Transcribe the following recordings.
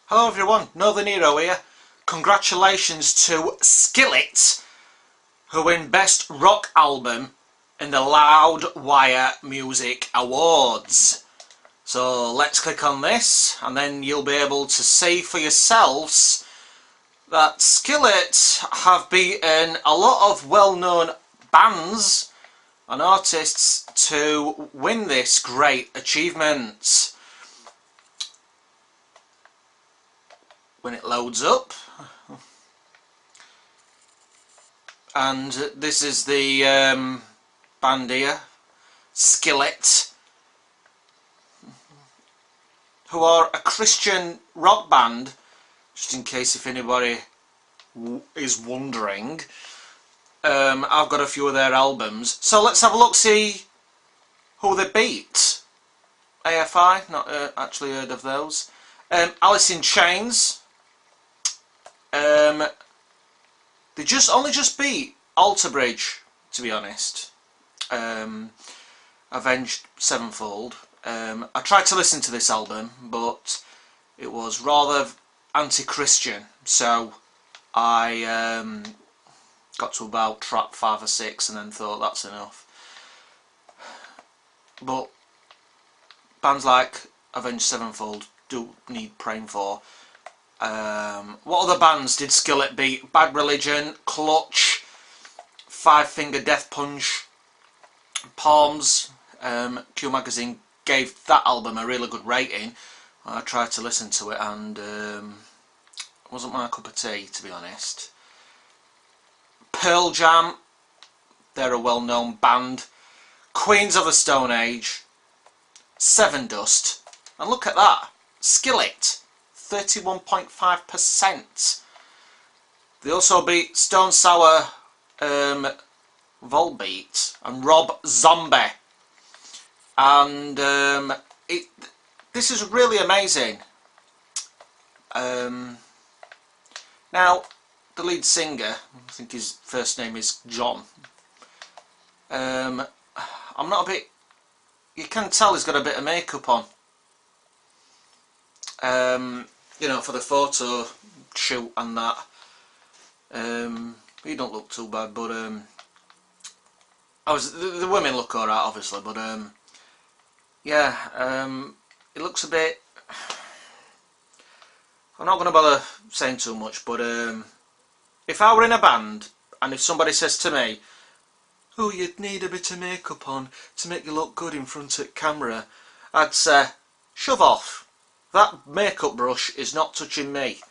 Hello everyone, Northern Hero here. Congratulations to Skillet, who win Best Rock Album in the Loudwire Music Awards. So let's click on this and then you'll be able to see for yourselves that Skillet have beaten a lot of well-known bands and artists to win this great achievement. When it loads up, and this is the band here, Skillet, who are a Christian rock band, just in case if anybody is wondering. I've got a few of their albums, so let's have a look, see who they beat. AFI, not actually heard of those. Alice in Chains. They only just beat Alter Bridge, to be honest. Avenged Sevenfold. I tried to listen to this album, but it was rather anti-Christian, so I got to about track 5 or 6 and then thought that's enough. But bands like Avenged Sevenfold do need praying for. What other bands did Skillet beat? Bad Religion, Clutch, Five Finger Death Punch, Palms. Q Magazine gave that album a really good rating. I tried to listen to it and it wasn't my cup of tea, to be honest. Pearl Jam, they're a well-known band. Queens of the Stone Age, Seven Dust, and look at that, Skillet, 31.5%. They also beat Stone Sour, Volbeat and Rob Zombie, and this is really amazing. Now the lead singer, I think his first name is John. I'm not a bit. You can tell he's got a bit of makeup on. You know, for the photo shoot and that. He don't look too bad, but the women look alright, obviously, but yeah, it looks a bit. I'm not going to bother saying too much, but if I were in a band and if somebody says to me, "Oh, you'd need a bit of makeup on to make you look good in front of camera," I'd say, "Shove off. That makeup brush is not touching me."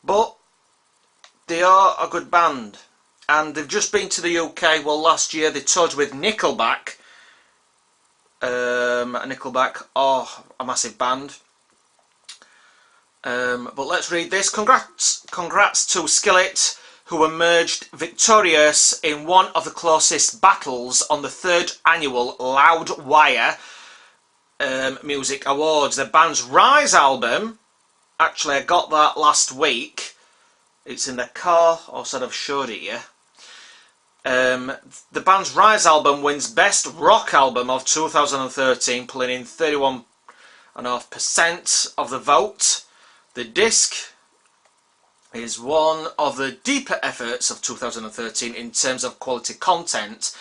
But they are a good band, and they've just been to the UK. Well, last year they toured with Nickelback. Nickelback are a massive band. But let's read this. Congrats to Skillet, who emerged victorious in one of the closest battles on the 3rd annual Loudwire Music Awards. The band's Rise album, actually I got that last week, it's in the car, or sort of showed it you. The band's Rise album wins Best Rock Album of 2013, pulling in 31.5% of the vote. The disc is one of the deeper efforts of 2013 in terms of quality content.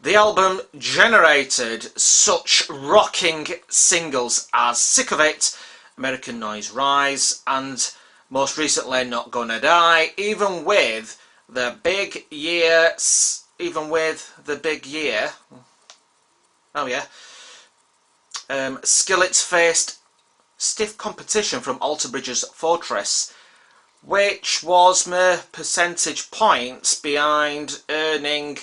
The album generated such rocking singles as Sick of It, American Noise Rise, and most recently Not Gonna Die. Even with the big year, oh yeah, Skillet's faced stiff competition from Alter Bridge's Fortress, which was mere percentage points behind, earning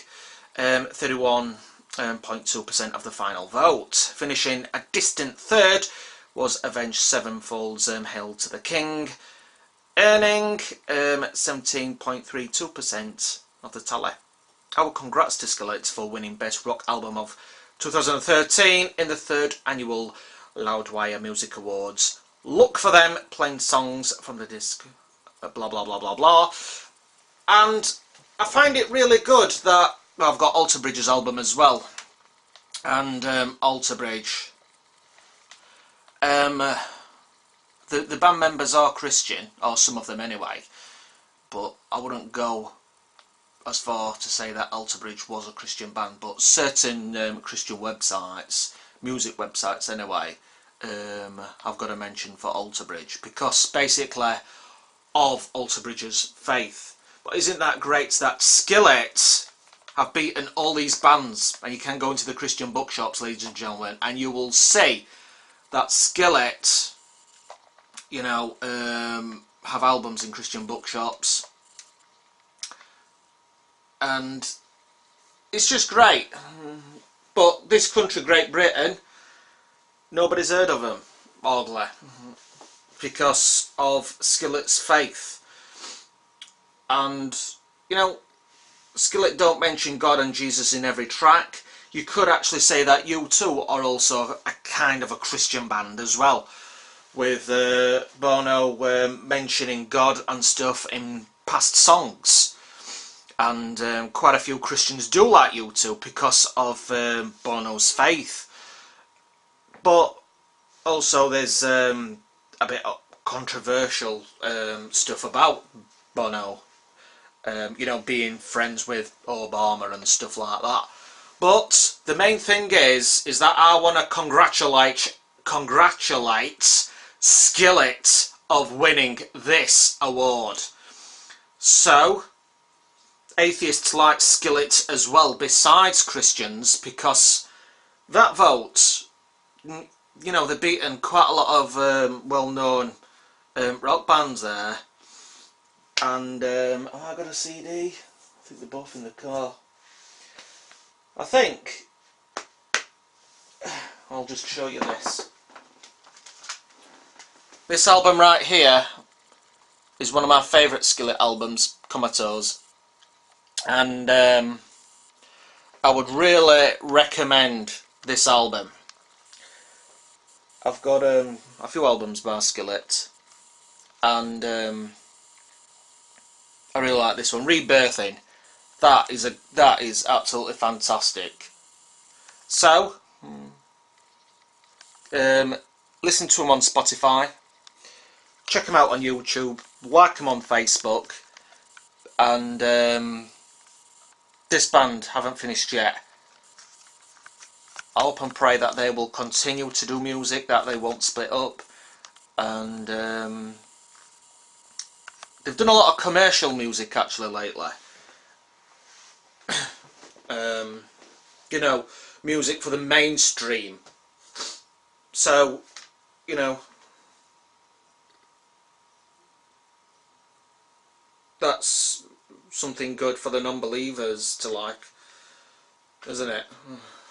31.2% of the final vote. Finishing a distant third was Avenged Sevenfold's Hail to the King, earning 17.32% of the tally. Our congrats to Skillet for winning Best Rock Album of 2013 in the 3rd annual Loudwire Music Awards. Look for them playing songs from the disc, blah blah blah blah blah. And I find it really good that I've got Alter Bridge's album as well, and Alter Bridge the band members are Christian, or some of them anyway, but I wouldn't go as far to say that Alter Bridge was a Christian band, but certain Christian websites, music websites anyway, I've got a mention for Alter Bridge, because basically of Alter Bridge's faith. But isn't that great that Skillet have beaten all these bands? And you can go into the Christian bookshops, ladies and gentlemen, and you will see that Skillet, you know, have albums in Christian bookshops, and it's just great. But this country, Great Britain, nobody's heard of them, oddly, because of Skillet's faith. And, you know, Skillet don't mention God and Jesus in every track. You could actually say that U2 are also a kind of a Christian band as well, with Bono mentioning God and stuff in past songs. And quite a few Christians do like U2 because of Bono's faith. But also there's a bit of controversial stuff about Bono, you know, being friends with Obama and stuff like that. But the main thing is that I want to congratulate Skillet of winning this award. So atheists like Skillet as well, besides Christians, because that vote, you know, they've beaten quite a lot of well-known rock bands there. And oh, I got a CD. I think they're both in the car. I think I'll just show you this. This album right here is one of my favourite Skillet albums, Comatose, and I would really recommend this album. I've got a few albums by Skillet, and I really like this one, Rebirthing. That is absolutely fantastic. So listen to them on Spotify, check them out on YouTube, like them on Facebook, and this band haven't finished yet. I hope and pray that they will continue to do music, that they won't split up, and they've done a lot of commercial music actually lately. You know, music for the mainstream. So, you know, that's something good for the non-believers to like, isn't it?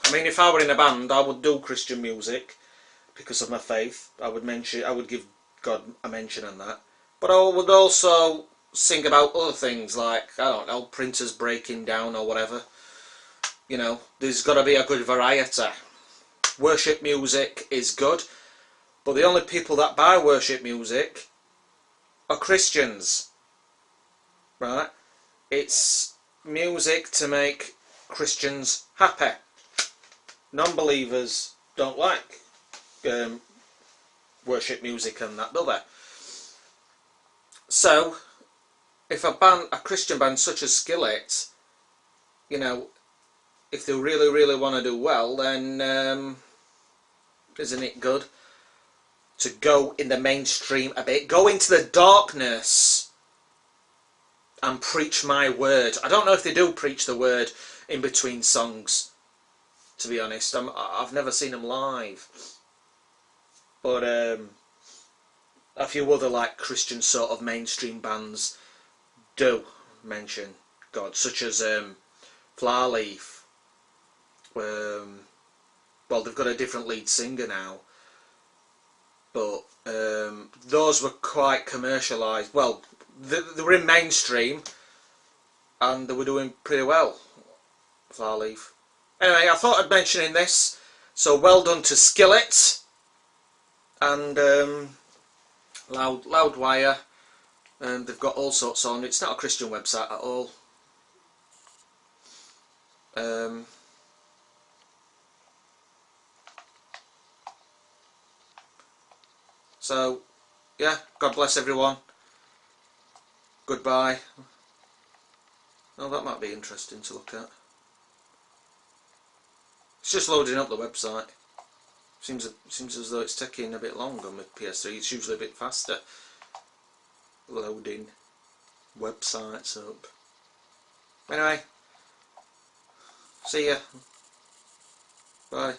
I mean, if I were in a band, I would do Christian music because of my faith. I would give God a mention on that. But I would also sing about other things like, I don't know, printers breaking down or whatever. You know, there's got to be a good variety. Worship music is good, but the only people that buy worship music are Christians, right? It's music to make Christians happy. Non-believers don't like worship music and that, do they? So, if a Christian band such as Skillet, you know, if they really, really want to do well, then isn't it good to go in the mainstream a bit, go into the darkness and preach my word? I don't know if they do preach the word in between songs, to be honest. I've never seen them live, but a few other like Christian sort of mainstream bands do mention God, such as Flyleaf. Well, they've got a different lead singer now, but those were quite commercialised. Well, they were in mainstream and they were doing pretty well, Flyleaf. Anyway, I thought I'd mention in this, so well done to Skillet and Loudwire, and they've got all sorts on. It's not a Christian website at all. So yeah, God bless everyone. Goodbye. Oh, that might be interesting to look at. It's just loading up the website. Seems as though it's taking a bit longer on my PS3. It's usually a bit faster loading websites up. Anyway, see ya. Bye.